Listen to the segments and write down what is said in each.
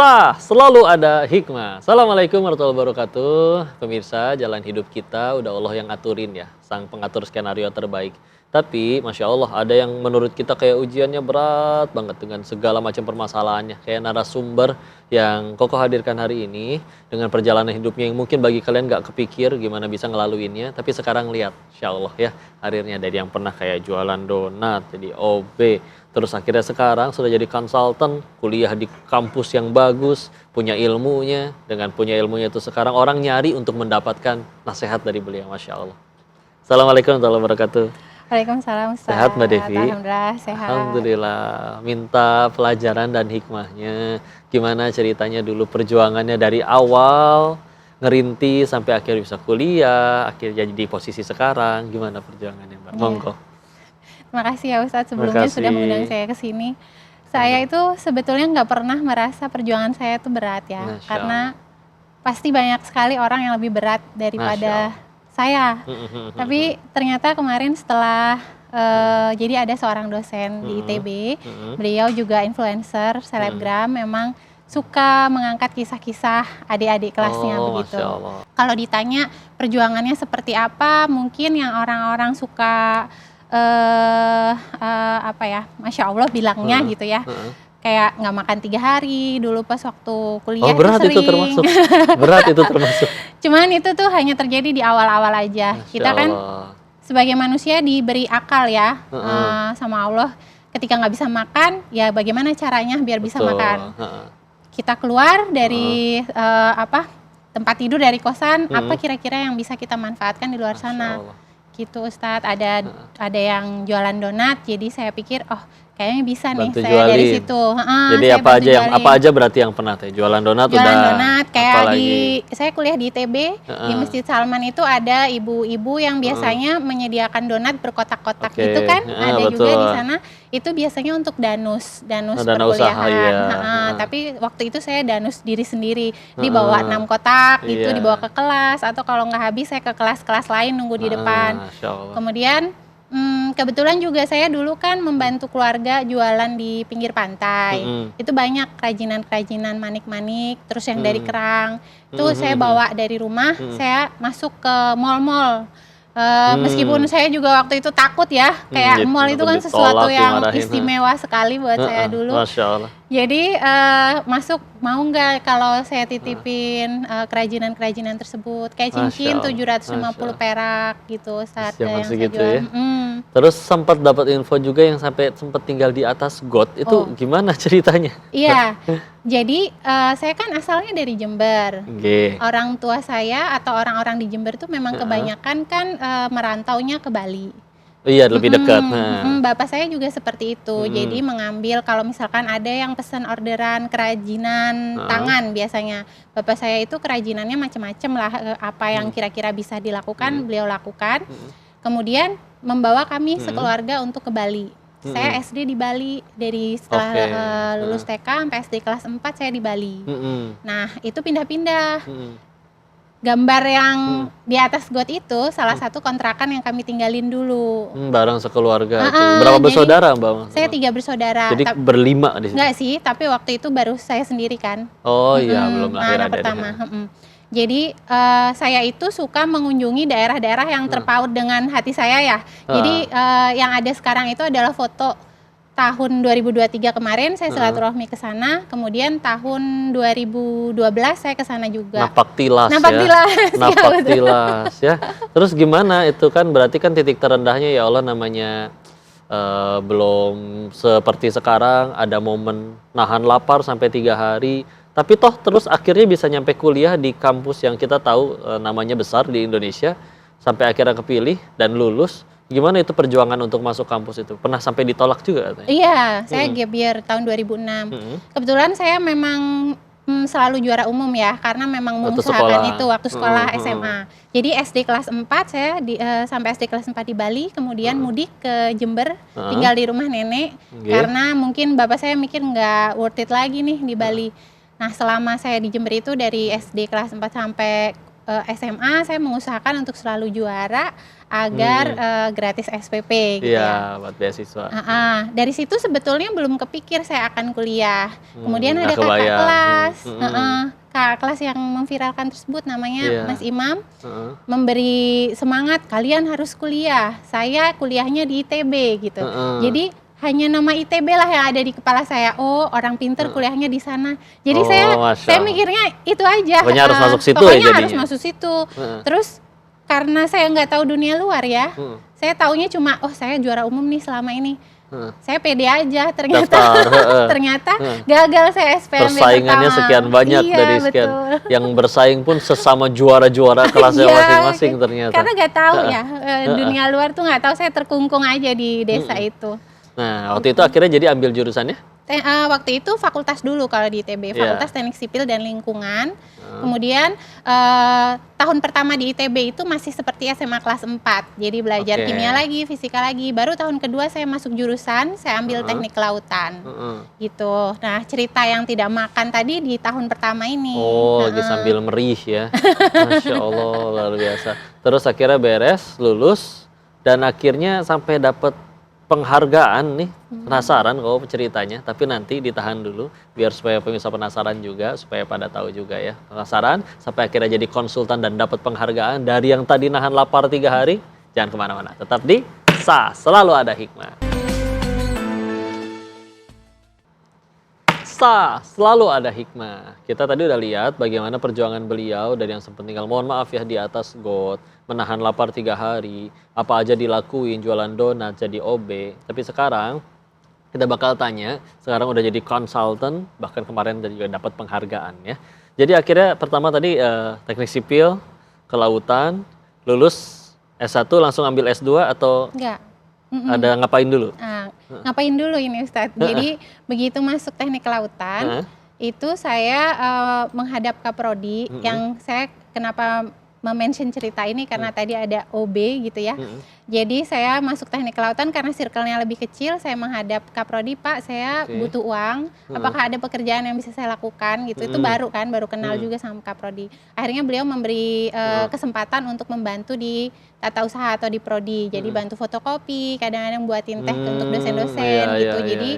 Pemirsa, selalu ada hikmah. Assalamualaikum warahmatullahi wabarakatuh. Pemirsa, jalan hidup kita udah Allah yang aturin ya, sang pengatur skenario terbaik. Tapi, Masya Allah, ada yang menurut kita kayak ujiannya berat banget dengan segala macam permasalahannya. Kayak narasumber yang Koko hadirkan hari ini, dengan perjalanan hidupnya yang mungkin bagi kalian gak kepikir gimana bisa ngelaluinnya. Tapi sekarang lihat, Insya Allah ya, karirnya dari yang pernah kayak jualan donat, jadi OB, terus akhirnya sekarang sudah jadi konsultan, kuliah di kampus yang bagus, punya ilmunya. Dengan punya ilmunya itu sekarang orang nyari untuk mendapatkan nasihat dari beliau, Masya Allah. Assalamualaikum warahmatullahi wabarakatuh. Waalaikumsalam Ustaz. Sehat Mbak Devi? Alhamdulillah sehat. Alhamdulillah. Minta pelajaran dan hikmahnya. Gimana ceritanya dulu perjuangannya dari awal, ngerintis sampai akhirnya bisa kuliah, akhirnya jadi di posisi sekarang. Gimana perjuangannya Mbak? Monggo. Terima kasih ya Ustadz sebelumnya sudah mengundang saya ke sini. Saya itu sebetulnya nggak pernah merasa perjuangan saya itu berat ya. Karena pasti banyak sekali orang yang lebih berat daripada saya. Tapi ternyata kemarin setelah jadi ada seorang dosen di ITB, beliau juga influencer, selebgram, memang suka mengangkat kisah-kisah adik-adik kelasnya begitu. Kalau ditanya perjuangannya seperti apa, mungkin yang orang-orang suka apa ya, Masya Allah bilangnya gitu ya, kayak nggak makan 3 hari dulu pas waktu kuliah. Berat itu termasuk. Berat itu termasuk. Cuman itu tuh hanya terjadi di awal-awal aja. Kita kan sebagai manusia diberi akal ya sama Allah. Ketika nggak bisa makan, ya bagaimana caranya biar bisa makan. Kita keluar dari tempat tidur, dari kosan, apa kira-kira yang bisa kita manfaatkan di luar sana. Gitu Ustadz, ada yang jualan donat, jadi saya pikir kayaknya bisa nih bantu saya jualin dari situ. Jadi apa aja berarti yang pernah teh jualan donat? Jualan donat kayak saya kuliah di ITB, di Masjid Salman itu ada ibu-ibu yang biasanya menyediakan donat berkotak-kotak gitu kan, ada betul. Juga di sana. Itu biasanya untuk danus perkuliahan. Tapi waktu itu saya danus diri sendiri, dibawa 6 kotak gitu, dibawa ke kelas, atau kalau nggak habis saya ke kelas-kelas lain nunggu di depan. Kemudian kebetulan juga saya dulu kan membantu keluarga jualan di pinggir pantai. Itu banyak kerajinan-kerajinan manik-manik, terus yang dari kerang. Itu saya bawa dari rumah, saya masuk ke mall-mall. Meskipun saya juga waktu itu takut ya, kayak mall itu kan sesuatu yang istimewa sekali buat saya dulu. Masya Allah. Jadi masuk, mau nggak kalau saya titipin kerajinan-kerajinan tersebut, kayak cincin 750 perak gitu saat yang saya jual. Ya? Terus sempat dapat info juga yang sampai sempat tinggal di atas got, itu gimana ceritanya? Iya, jadi saya kan asalnya dari Jember. Orang tua saya atau orang-orang di Jember tuh memang kebanyakan kan merantaunya ke Bali. Iya, lebih dekat. Bapak saya juga seperti itu. Jadi mengambil, kalau misalkan ada yang pesan orderan kerajinan tangan biasanya. Bapak saya itu kerajinannya macam-macam lah, apa yang kira-kira bisa dilakukan, beliau lakukan. Kemudian membawa kami sekeluarga untuk ke Bali. Saya SD di Bali, dari setelah lulus TK sampai SD kelas 4 saya di Bali. Nah, itu pindah-pindah. Gambar yang di atas got itu salah satu kontrakan yang kami tinggalin dulu. Bareng sekeluarga. Berapa bersaudara Mbak? Saya 3 bersaudara. Jadi berlima di sini? Enggak sih, tapi waktu itu baru saya sendiri kan. Iya, belum lahir anak pertama. Jadi saya itu suka mengunjungi daerah-daerah yang terpaut dengan hati saya ya. Jadi yang ada sekarang itu adalah foto tahun 2023 kemarin saya silaturahmi ke sana, kemudian tahun 2012 saya ke sana juga. Napak tilas ya. Terus gimana itu kan berarti kan titik terendahnya ya Allah namanya belum seperti sekarang ada momen nahan lapar sampai 3 hari. Tapi toh terus akhirnya bisa nyampe kuliah di kampus yang kita tahu namanya besar di Indonesia, sampai akhirnya kepilih dan lulus. Gimana itu perjuangan untuk masuk kampus itu? Pernah sampai ditolak juga katanya? Iya, saya gap year tahun 2006. Kebetulan saya memang selalu juara umum ya, karena memang mengusahakan itu waktu sekolah SMA. Jadi SD kelas 4 saya sampai SD kelas 4 di Bali, kemudian mudik ke Jember, tinggal di rumah nenek, karena mungkin bapak saya mikir nggak worth it lagi nih di Bali. Nah, selama saya di Jember itu dari SD kelas 4 sampai SMA, saya mengusahakan untuk selalu juara. agar gratis SPP gitu ya. Iya, buat beasiswa. Dari situ sebetulnya belum kepikir saya akan kuliah. Kemudian ada kakak kelas, kakak kelas yang memviralkan tersebut namanya Mas Imam, memberi semangat, kalian harus kuliah. Saya kuliahnya di ITB gitu. Jadi hanya nama ITB lah yang ada di kepala saya. Oh, orang pinter kuliahnya di sana. Jadi saya mikirnya itu aja. Pokoknya harus masuk situ pokoknya harus masuk situ. Terus karena saya nggak tahu dunia luar ya, saya taunya cuma saya juara umum nih selama ini. Saya pede aja, ternyata gagal saya SPM persaingannya sekian banyak dari sekian. Betul. Yang bersaing pun sesama juara-juara kelasnya masing-masing ternyata. Karena nggak tahu ya, dunia luar tuh nggak tahu, saya terkungkung aja di desa itu. Nah, waktu itu akhirnya jadi ambil jurusannya? Waktu itu fakultas dulu kalau di ITB, Fakultas Teknik Sipil dan Lingkungan. Kemudian tahun pertama di ITB itu masih seperti SMA kelas 4. Jadi belajar kimia lagi, fisika lagi. Baru tahun kedua saya masuk jurusan, saya ambil teknik kelautan. Gitu. Nah, cerita yang tidak makan tadi di tahun pertama ini. Lagi sambil merih ya. Masya Allah, luar biasa. Terus akhirnya beres, lulus, dan akhirnya sampai dapat penghargaan nih. Penasaran kalau ceritanya, tapi nanti ditahan dulu biar supaya pemirsa penasaran juga, supaya pada tahu juga ya. Penasaran sampai akhirnya jadi konsultan dan dapat penghargaan dari yang tadi nahan lapar 3 hari. Jangan kemana-mana, tetap di Selalu Ada Hikmah. Selalu Ada Hikmah. Kita tadi udah lihat bagaimana perjuangan beliau dari yang sempat tinggal, mohon maaf ya, di atas got, menahan lapar 3 hari, apa aja dilakuin, jualan donat, jadi OB. Tapi sekarang kita bakal tanya, sekarang udah jadi konsultan, bahkan kemarin juga dapat penghargaan ya. Jadi akhirnya pertama tadi teknik sipil, kelautan, lulus S1 langsung ambil S2 atau enggak? Ada ngapain dulu? Ngapain dulu ini Ustadz? Jadi begitu masuk teknik kelautan, itu saya menghadap Kaprodi, yang saya kenapa mention cerita ini karena tadi ada OB gitu ya. Jadi saya masuk teknik kelautan karena circle-nya lebih kecil, saya menghadap Kaprodi, Pak saya butuh uang, apakah ada pekerjaan yang bisa saya lakukan gitu. Itu baru kenal juga sama Kaprodi. Akhirnya beliau memberi kesempatan untuk membantu di tata usaha atau di prodi. Jadi bantu fotokopi, kadang-kadang buatin teh untuk dosen-dosen gitu. Jadi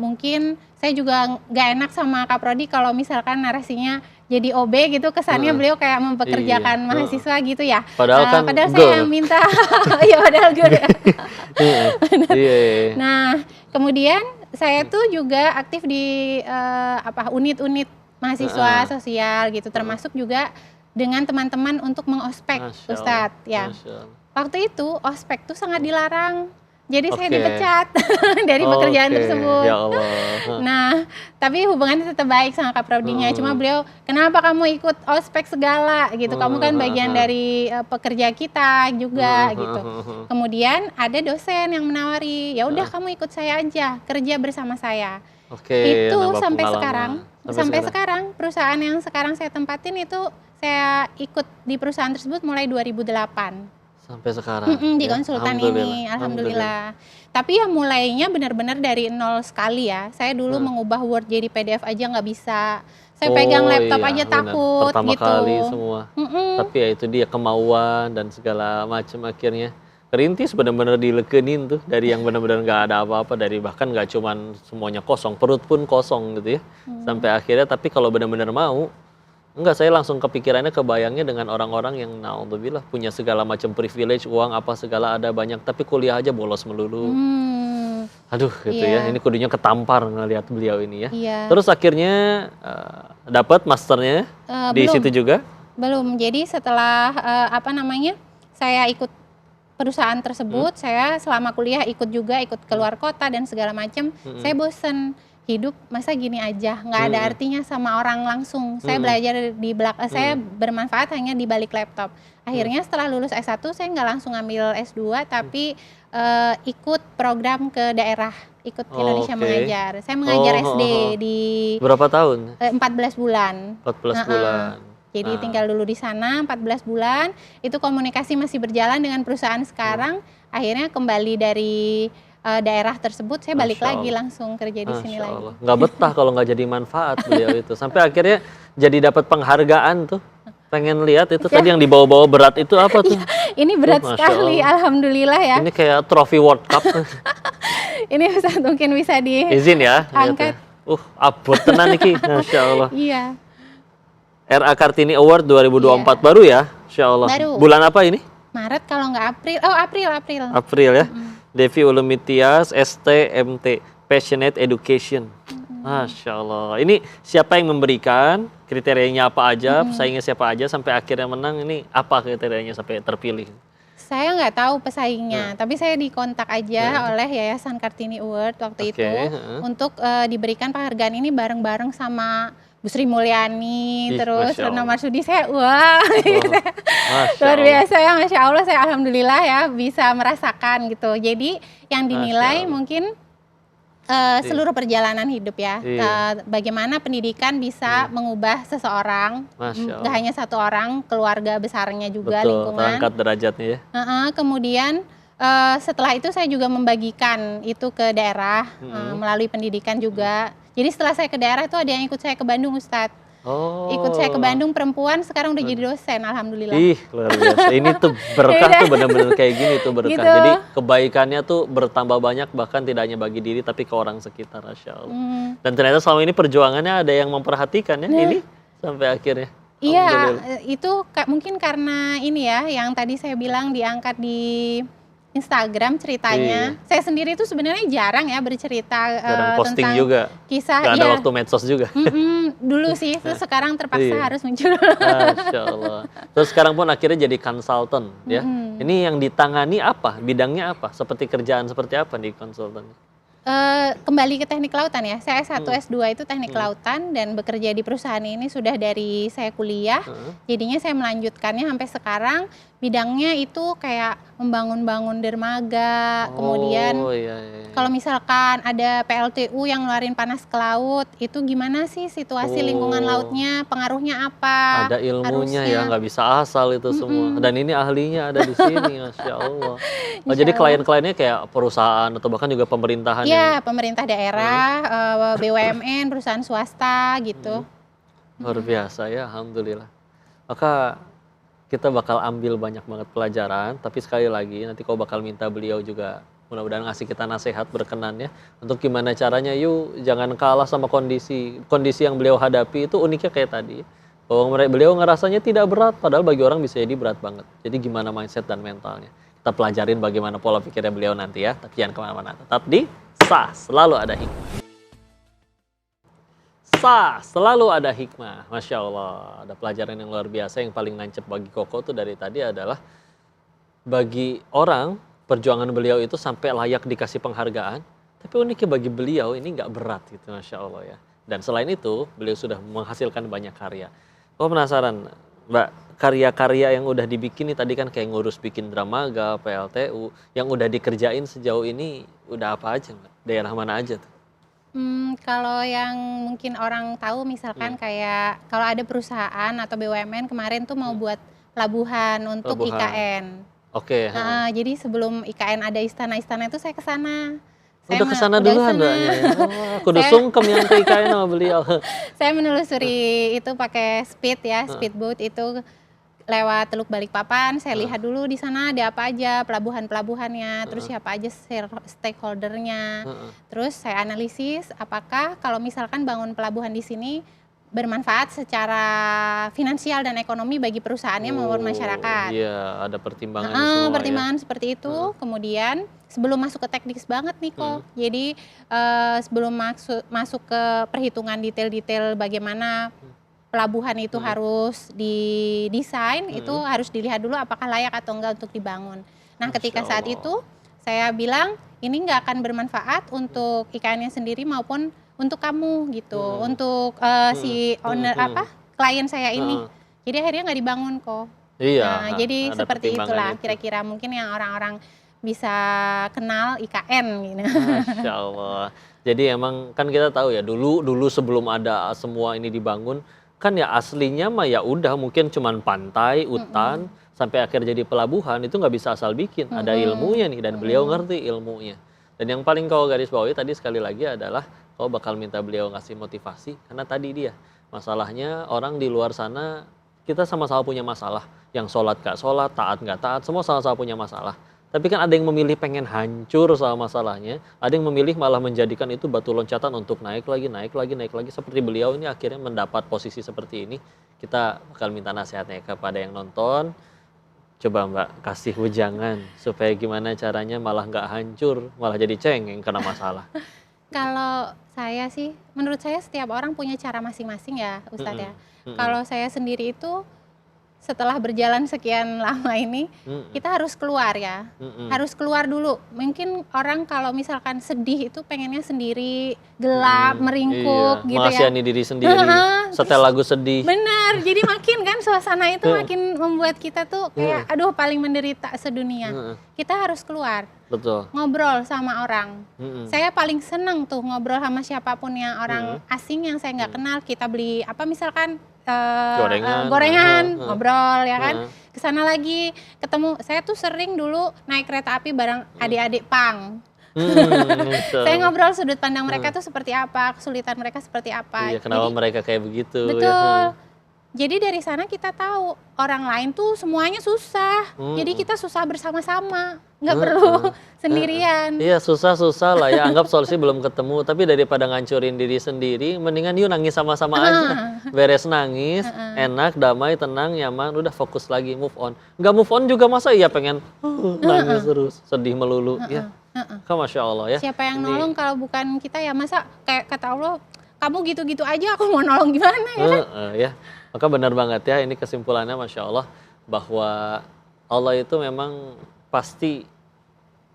mungkin saya juga nggak enak sama Kaprodi kalau misalkan narasinya jadi OB gitu, kesannya beliau kayak mempekerjakan mahasiswa gitu ya. Padahal saya yang minta, ya padahal gue. Nah, kemudian saya tuh juga aktif di unit-unit mahasiswa sosial gitu, termasuk juga dengan teman-teman untuk mengospek, Ustadz. Ya, waktu itu ospek tuh sangat dilarang. Jadi saya dipecat dari pekerjaan tersebut. Ya Allah. Nah, tapi hubungannya tetap baik sama Kaprodinya. Cuma beliau, kenapa kamu ikut ospek segala gitu? Kamu kan bagian dari pekerja kita juga gitu. Kemudian ada dosen yang menawari, ya udah kamu ikut saya aja, kerja bersama saya. Itu sampai sekarang perusahaan yang sekarang saya tempatin itu saya ikut di perusahaan tersebut mulai 2008. Sampai sekarang di konsultan ini, alhamdulillah. Tapi ya mulainya benar-benar dari nol sekali ya. Saya dulu mengubah Word jadi PDF aja nggak bisa. Saya pegang laptop aja takut. Pertama gitu. Kali semua. Tapi ya itu dia kemauan dan segala macam akhirnya. Kerintis benar-benar dilekenin tuh dari yang benar-benar nggak ada apa-apa, dari bahkan nggak cuman semuanya kosong, perut pun kosong gitu ya. Sampai akhirnya, tapi kalau benar-benar mau, enggak, saya langsung kepikirannya, kebayangnya dengan orang-orang yang naudzubillah punya segala macam privilege, uang apa segala ada banyak, tapi kuliah aja bolos melulu. Aduh gitu ya, ini kudunya ketampar ngelihat beliau ini ya. Terus akhirnya dapat masternya di situ juga? Belum, jadi setelah saya ikut perusahaan tersebut, saya selama kuliah ikut keluar kota dan segala macam, saya bosen. Hidup masa gini aja, nggak ada artinya sama orang langsung. Saya belajar di belakang, saya bermanfaat hanya di balik laptop. Akhirnya setelah lulus S1 saya nggak langsung ambil S2, tapi ikut program ke daerah, ikut Indonesia Mengajar. Saya mengajar SD di berapa tahun? 14 bulan. 14 bulan. Jadi tinggal dulu di sana 14 bulan. Itu komunikasi masih berjalan dengan perusahaan sekarang. Akhirnya kembali dari daerah tersebut, saya balik lagi langsung kerja di sini lagi. Nggak betah kalau nggak jadi manfaat beliau itu. Sampai akhirnya jadi dapat penghargaan tuh. Pengen lihat itu tadi yang dibawa-bawa berat itu apa tuh? Ini berat Masya sekali, Allah. alhamdulillah ya. Ini kayak trofi World Cup. Ini Ustaz mungkin bisa Izin ya. angkat. Abot tenan iki. Masya Allah. Iya. RA Kartini Award 2024 baru ya? Masya Allah. Baru. Bulan apa ini? Maret kalau nggak April. Oh, April. April ya. Devi Ulumitias, STMT, Passionate Education. Masya Allah. Ini siapa yang memberikan? Kriterianya apa aja? Pesaingnya siapa aja sampai akhirnya menang? Ini apa kriterianya sampai terpilih? Saya nggak tahu pesaingnya, tapi saya dikontak aja oleh Yayasan Kartini Award waktu itu untuk diberikan penghargaan ini bareng-bareng sama Bu Sri Mulyani, terus Retno Marsudi. Saya luar biasa ya, Masya Allah. Saya alhamdulillah ya bisa merasakan gitu. Jadi yang dinilai mungkin seluruh perjalanan hidup ya. Bagaimana pendidikan bisa mengubah seseorang, nggak hanya satu orang, keluarga besarnya juga, lingkungan. Terangkat derajatnya ya. Kemudian setelah itu saya juga membagikan itu ke daerah melalui pendidikan juga. Jadi setelah saya ke daerah itu ada yang ikut saya ke Bandung, Ustadz. Ikut saya ke Bandung, perempuan, sekarang udah jadi dosen, alhamdulillah. Ih, luar biasa. Ini tuh berkah tuh benar-benar kayak gini tuh berkah. Gitu. Jadi kebaikannya tuh bertambah banyak, bahkan tidak hanya bagi diri tapi ke orang sekitar, Masya Allah. Dan ternyata selama ini perjuangannya ada yang memperhatikan ya, ini sampai akhirnya. Iya, itu mungkin karena ini ya, yang tadi saya bilang diangkat di Instagram ceritanya. Saya sendiri itu sebenarnya jarang ya bercerita posting tentang juga. Kisah. Gak ada waktu medsos juga. Dulu sih, terus sekarang terpaksa harus muncul. Masya Allah. Terus sekarang pun akhirnya jadi konsultan ya. Ini yang ditangani apa? Bidangnya apa? Seperti kerjaan seperti apa di konsultan? Kembali ke teknik kelautan ya. Saya S1, S2 itu teknik kelautan dan bekerja di perusahaan ini sudah dari saya kuliah. Jadinya saya melanjutkannya sampai sekarang. Bidangnya itu kayak membangun-bangun dermaga, kemudian kalau misalkan ada PLTU yang ngeluarin panas ke laut, itu gimana sih situasi lingkungan lautnya, pengaruhnya apa? Ada ilmunya ya, nggak bisa asal itu semua. Dan ini ahlinya ada di sini, Masya Allah. Jadi klien-kliennya kayak perusahaan atau bahkan juga pemerintahan? Iya, pemerintah daerah, BUMN, perusahaan swasta gitu. Luar biasa ya, alhamdulillah. Maka kita bakal ambil banyak banget pelajaran, tapi sekali lagi nanti kau bakal minta beliau juga mudah-mudahan ngasih kita nasihat berkenan ya, untuk gimana caranya yuk jangan kalah sama kondisi yang beliau hadapi. Itu uniknya kayak tadi, bahwa beliau ngerasanya tidak berat, padahal bagi orang bisa jadi berat banget. Jadi gimana mindset dan mentalnya, kita pelajarin bagaimana pola pikirnya beliau nanti ya, tapi jangan kemana-mana, tetap di Sah Selalu Ada Hikmah. Selalu ada hikmah, Masya Allah. Ada pelajaran yang luar biasa. Yang paling nancep bagi Koko tuh dari tadi adalah bagi orang, perjuangan beliau itu sampai layak dikasih penghargaan, tapi uniknya bagi beliau ini nggak berat gitu, Masya Allah ya. Dan selain itu beliau sudah menghasilkan banyak karya. Kok penasaran Mbak, karya-karya yang udah dibikin nih tadi kan kayak ngurus bikin dramaga, PLTU, yang udah dikerjain sejauh ini udah apa aja Mbak? Daerah mana aja tuh? Kalau yang mungkin orang tahu misalkan kayak kalau ada perusahaan atau BUMN kemarin tuh mau buat pelabuhan untuk IKN. Oke. Jadi sebelum IKN ada istana-istana itu saya ke sana. Udah ke sana duluan Mbaknya ya. Aku udah sungkem yang ke IKN sama beliau. Saya menelusuri itu pakai speedboat itu lewat Teluk Balikpapan. Saya lihat dulu di sana ada apa aja, pelabuhan-pelabuhannya, terus siapa aja stakeholdernya. Terus saya analisis apakah kalau misalkan bangun pelabuhan di sini bermanfaat secara finansial dan ekonomi bagi perusahaannya maupun masyarakat. Iya, ada pertimbangan semua pertimbangan seperti itu. Kemudian sebelum masuk ke teknis banget nih kok. Jadi sebelum masuk ke perhitungan detail-detail bagaimana pelabuhan itu harus didesain, itu harus dilihat dulu apakah layak atau enggak untuk dibangun. Nah, ketika saat itu saya bilang ini nggak akan bermanfaat untuk IKN-nya sendiri maupun untuk kamu gitu, untuk si owner klien saya ini. Jadi akhirnya nggak dibangun kok. Iya. Nah, jadi seperti itulah kira-kira mungkin yang orang-orang bisa kenal IKN gitu. Masya Allah. Jadi emang kan kita tahu ya dulu sebelum ada semua ini dibangun, kan ya aslinya mah ya udah mungkin cuman pantai, hutan, sampai akhir jadi pelabuhan itu nggak bisa asal bikin. Ada ilmunya nih dan beliau ngerti ilmunya. Dan yang paling kau garis bawahi tadi sekali lagi adalah kau bakal minta beliau ngasih motivasi karena tadi dia masalahnya orang di luar sana kita sama-sama punya masalah. Yang sholat gak sholat, taat gak taat, semua sama-sama punya masalah. Tapi kan ada yang memilih pengen hancur sama masalahnya, ada yang memilih malah menjadikan itu batu loncatan untuk naik lagi, naik lagi, naik lagi. Seperti beliau ini akhirnya mendapat posisi seperti ini. Kita bakal minta nasihatnya kepada yang nonton. Coba Mbak kasih wejangan supaya gimana caranya malah nggak hancur, malah jadi cengeng karena masalah. Kalau saya sih, menurut saya setiap orang punya cara masing-masing ya Ustadz ya. Kalau saya sendiri itu setelah berjalan sekian lama ini, kita harus keluar ya. Harus keluar dulu. Mungkin orang kalau misalkan sedih itu pengennya sendiri, gelap, meringkuk gitu ya. Mengasihani diri sendiri, setel lagu sedih. Benar, jadi makin kan suasana itu makin membuat kita tuh kayak aduh paling menderita sedunia. Kita harus keluar. Betul. Ngobrol sama orang. Saya paling seneng tuh ngobrol sama siapapun yang orang asing yang saya nggak kenal. Kita beli apa misalkan gorengan, ngobrol ya kan. Kesana lagi ketemu, saya tuh sering dulu naik kereta api bareng adik-adik pang. Saya ngobrol sudut pandang mereka tuh seperti apa, kesulitan mereka seperti apa. Iya, kenapa mereka kayak begitu. Betul. Jadi dari sana kita tahu orang lain tuh semuanya susah. Jadi kita susah bersama-sama, nggak perlu sendirian. Iya, susah-susah lah ya, anggap solusi belum ketemu. Tapi daripada ngancurin diri sendiri, mendingan yuk nangis sama-sama aja. Beres nangis, enak, damai, tenang, nyaman, udah fokus lagi, move on. Nggak move on juga masa iya pengen nangis terus, sedih melulu. Ya, kan Masya Allah ya. Siapa yang nolong kalau bukan kita ya, masa kayak kata Allah, kamu gitu-gitu aja aku mau nolong gimana ya kan? Ya. Maka benar banget ya, ini kesimpulannya Masya Allah, bahwa Allah itu memang pasti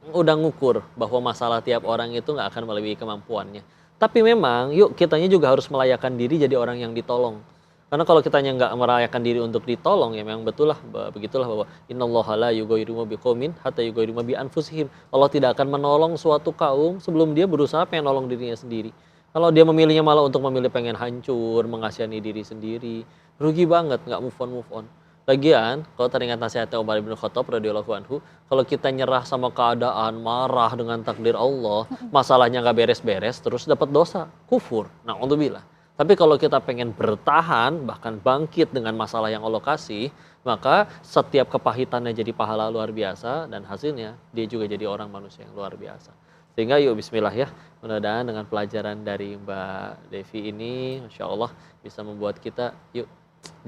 udah ngukur bahwa masalah tiap orang itu nggak akan melebihi kemampuannya. Tapi memang yuk kitanya juga harus melayakan diri jadi orang yang ditolong. Karena kalau kitanya nggak merayakan diri untuk ditolong, ya memang betul lah, begitulah bahwa innallaha la yughayyiru ma biqaumin hatta yughayyiru ma bi anfusihim. Allah tidak akan menolong suatu kaum sebelum dia berusaha pengen nolong dirinya sendiri. Kalau dia memilihnya malah untuk memilih pengen hancur, mengasihani diri sendiri, rugi banget, nggak move on. Lagian, kalau teringat nasihatnya Umar bin Khattab radhiyallahu anhu, kalau kita nyerah sama keadaan, marah dengan takdir Allah, masalahnya nggak beres-beres, terus dapat dosa, kufur. Na'udzubillah. Tapi kalau kita pengen bertahan, bahkan bangkit dengan masalah yang Allah kasih, maka setiap kepahitannya jadi pahala luar biasa, dan hasilnya dia juga jadi orang manusia yang luar biasa. Sehingga yuk bismillah ya, mudah-mudahan dengan pelajaran dari Mbak Devi ini, Masya Allah bisa membuat kita, yuk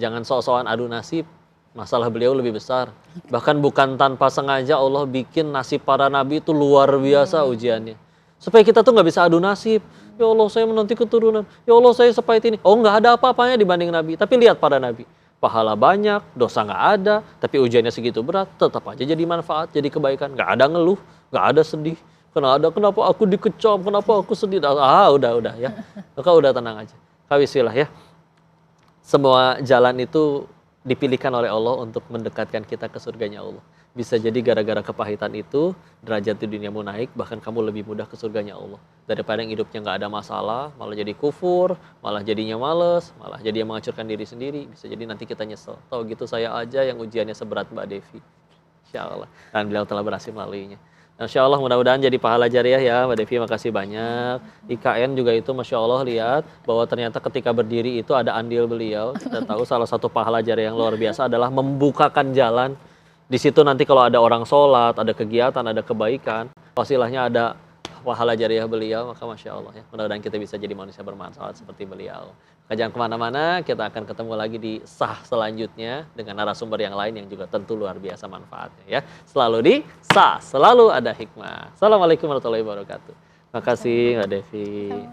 jangan sok-sokan adu nasib, masalah beliau lebih besar. Bahkan bukan tanpa sengaja Allah bikin nasib para nabi itu luar biasa ujiannya. Supaya kita tuh nggak bisa adu nasib, ya Allah saya menanti keturunan, ya Allah saya sepahit ini. Oh nggak ada apa-apanya dibanding nabi, tapi lihat para nabi. Pahala banyak, dosa nggak ada, tapi ujiannya segitu berat, tetap aja jadi manfaat, jadi kebaikan. Nggak ada ngeluh, nggak ada sedih. Kenapa aku dikecam, kenapa aku sedih? Udah ya. Maka udah tenang aja. Kawisilah ya. Semua jalan itu dipilihkan oleh Allah untuk mendekatkan kita ke surganya Allah. Bisa jadi gara-gara kepahitan itu, derajat di duniamu naik, bahkan kamu lebih mudah ke surganya Allah. Daripada yang hidupnya nggak ada masalah, malah jadi kufur, malah jadinya males, malah jadi yang menghancurkan diri sendiri. Bisa jadi nanti kita nyesel. Tahu gitu saya aja yang ujiannya seberat Mbak Devi. Insya Allah. Dan beliau telah berhasil melaluinya. Insya Allah mudah-mudahan jadi pahala jariah ya Mbak Devi, makasih banyak. IKN juga itu Masya Allah lihat bahwa ternyata ketika berdiri itu ada andil beliau. Kita tahu salah satu pahala jariah yang luar biasa adalah membukakan jalan. Di situ nanti kalau ada orang sholat, ada kegiatan, ada kebaikan, pastilah ada pahala jariah beliau, maka Masya Allah ya. Mudah-mudahan kita bisa jadi manusia bermanfaat seperti beliau. Jangan kemana-mana, kita akan ketemu lagi di sah selanjutnya dengan narasumber yang lain yang juga tentu luar biasa manfaatnya ya. Selalu di sah, selalu ada hikmah. Assalamualaikum warahmatullahi wabarakatuh. Makasih Mbak Devi.